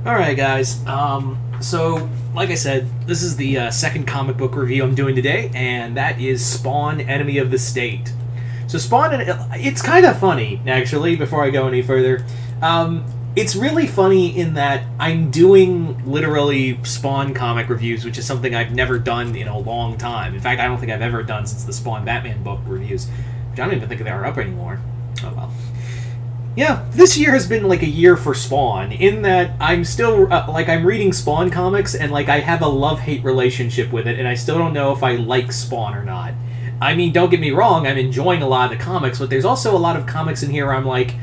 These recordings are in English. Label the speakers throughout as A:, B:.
A: Alright, guys. So, like I said, this is the second comic book review I'm doing today, and that is Spawn, Enemy of the State. So, Spawn, it's kind of funny, actually, before I go any further. It's really funny in that I'm doing literally Spawn comic reviews, which is something I've never done in a long time. In fact, I don't think I've ever done since the Spawn Batman book reviews, which I don't even think they are up anymore. Oh well. Yeah, this year has been like a year for Spawn, in that I'm still, I'm reading Spawn comics, and I have a love-hate relationship with it, and I still don't know if I like Spawn or not. I mean, don't get me wrong, I'm enjoying a lot of the comics, but there's also a lot of comics in here where I'm like,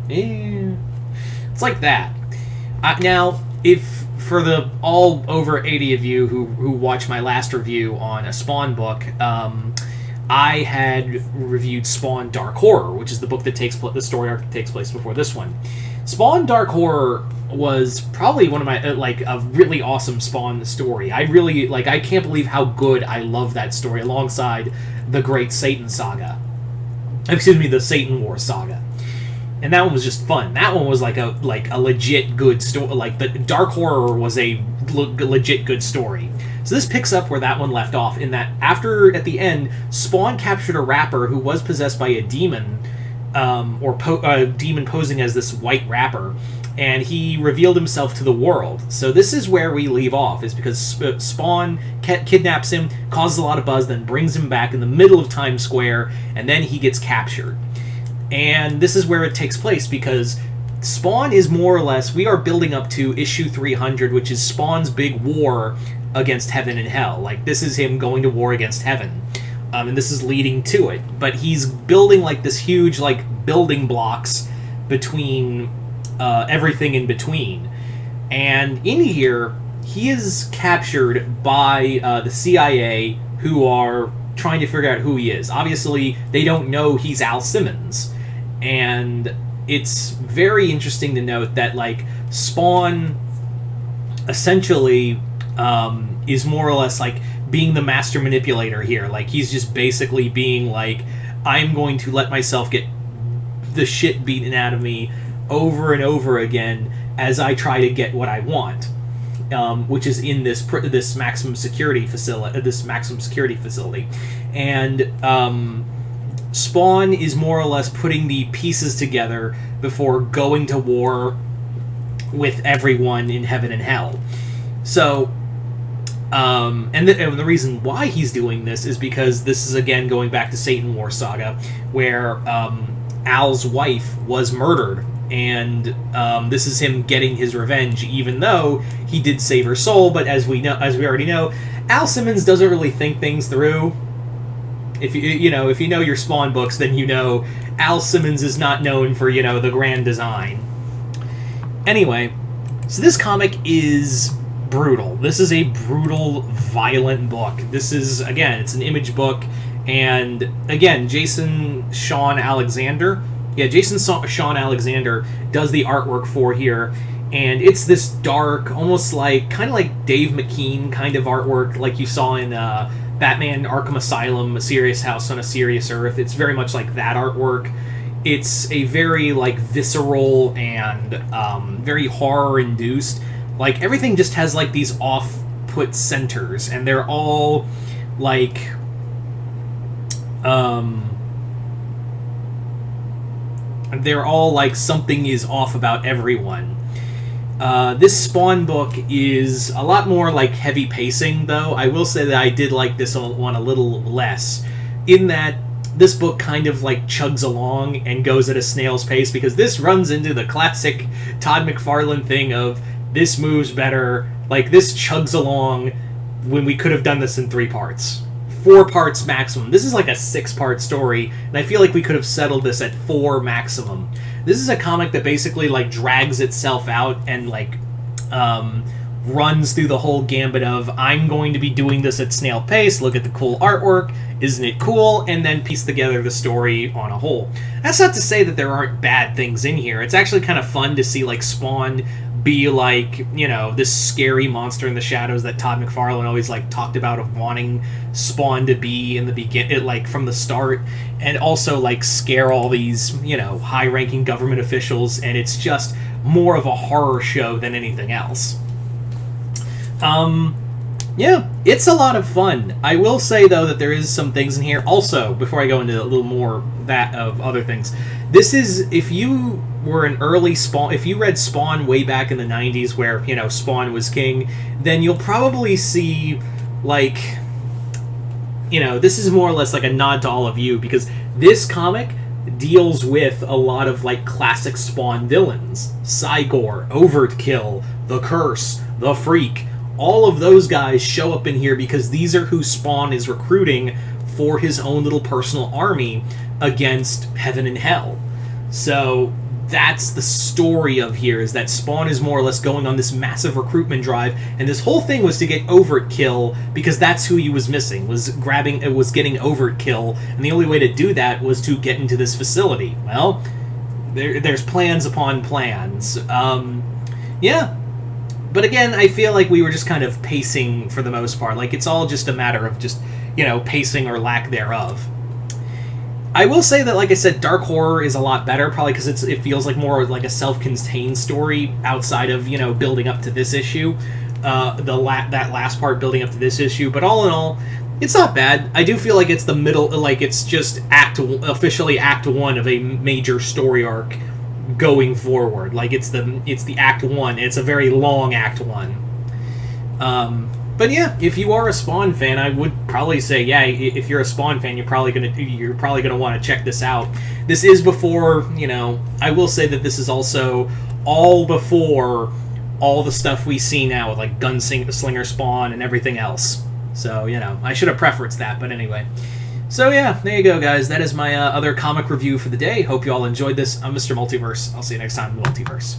A: It's like that. Now, if for the all over 80 of you who watched my last review on a Spawn book, I had reviewed Spawn Dark Horror, which is the book that the story arc that takes place before this one. Spawn Dark Horror was probably one of my, a really awesome Spawn story. I can't believe how good I love that story alongside the Great Satan Saga. Excuse me, the Satan War Saga. And that one was just fun. That one was like a legit good story. The Dark Horror was a legit good story. So this picks up where that one left off, in that at the end, Spawn captured a rapper who was possessed by a demon, a demon posing as this white rapper, and he revealed himself to the world. So this is where we leave off, is because Spawn kidnaps him, causes a lot of buzz, then brings him back in the middle of Times Square, and then he gets captured. And this is where it takes place, because Spawn is more or less, we are building up to issue 300, which is Spawn's big war against heaven and hell. This is him going to war against heaven. And this is leading to it. But he's building, this huge, building blocks between everything in between. And in here, he is captured by the CIA, who are trying to figure out who he is. Obviously, they don't know he's Al Simmons. And it's very interesting to note that, Spawn essentially is more or less being the master manipulator here. He's just basically being I'm going to let myself get the shit beaten out of me over and over again as I try to get what I want, which is in this maximum security facility. And Spawn is more or less putting the pieces together before going to war with everyone in heaven and hell. So, and the reason why he's doing this is because this is, again, going back to Satan War Saga, where Al's wife was murdered, and this is him getting his revenge, even though he did save her soul. But as we already know, Al Simmons doesn't really think things through. If you know your Spawn books, then you know Al Simmons is not known for the grand design. Anyway, so this comic is brutal. This is a brutal, violent book. This is, again, it's an Image book, and again, Jason Shawn Alexander does the artwork for here, and it's this dark, almost kind of Dave McKean kind of artwork, like you saw in Batman Arkham Asylum, A Serious House on a Serious Earth. It's very much like that artwork. It's a very visceral and very horror-induced. Everything just has these off-put centers, and they're all something is off about everyone. This Spawn book is a lot more heavy pacing, though. I will say that I did like this one a little less, in that this book kind of chugs along and goes at a snail's pace, because this runs into the classic Todd McFarlane thing of this moves better, this chugs along when we could have done this in 3 parts. 4 parts maximum. This is a 6-part story, and I feel we could have settled this at 4 maximum. This is a comic that basically drags itself out and runs through the whole gambit of, I'm going to be doing this at snail pace, look at the cool artwork, isn't it cool, and then piece together the story on a whole. That's not to say that there aren't bad things in here. It's actually kind of fun to see Spawn be like, you know, this scary monster in the shadows that Todd McFarlane always like talked about of wanting Spawn to be in the begin, like from the start, and also like scare all these, you know, high-ranking government officials, and it's just more of a horror show than anything else. Yeah, it's a lot of fun. I will say, though, that there is some things in here. Also, before I go into a little more that of other things, this is, if you were an early Spawn, if you read Spawn way back in the 90s where, you know, Spawn was king, then you'll probably see, like, you know, this is more or less like a nod to all of you, because this comic deals with a lot of, like, classic Spawn villains. Cygor, Overkill, The Curse, The Freak. All of those guys show up in here because these are who Spawn is recruiting for his own little personal army against Heaven and Hell. So that's the story of here, is that Spawn is more or less going on this massive recruitment drive, and this whole thing was to get Overkill because that's who he was missing, was getting Overkill, and the only way to do that was to get into this facility. Well, there's plans upon plans. Yeah. But again, I feel like we were just kind of pacing for the most part. Like, it's all just a matter of just, you know, pacing or lack thereof. I will say that, like I said, Dark Horror is a lot better, probably because it feels like more like a self-contained story outside of, you know, building up to this issue. That last part building up to this issue. But all in all, it's not bad. I do feel like it's the middle, like it's just officially Act 1 of a major story arc going forward. Like, it's the Act 1. It's a very long Act 1. But yeah, if you are a Spawn fan, I would probably say, yeah, if you're a Spawn fan, you're probably gonna want to check this out. This is before, you know, I will say that this is also all before all the stuff we see now with, like, Gunslinger Spawn and everything else. So, you know, I should have preferenced that, but anyway. So yeah, there you go, guys. That is my other comic review for the day. Hope you all enjoyed this. I'm Mr. Multiverse. I'll see you next time in the Multiverse.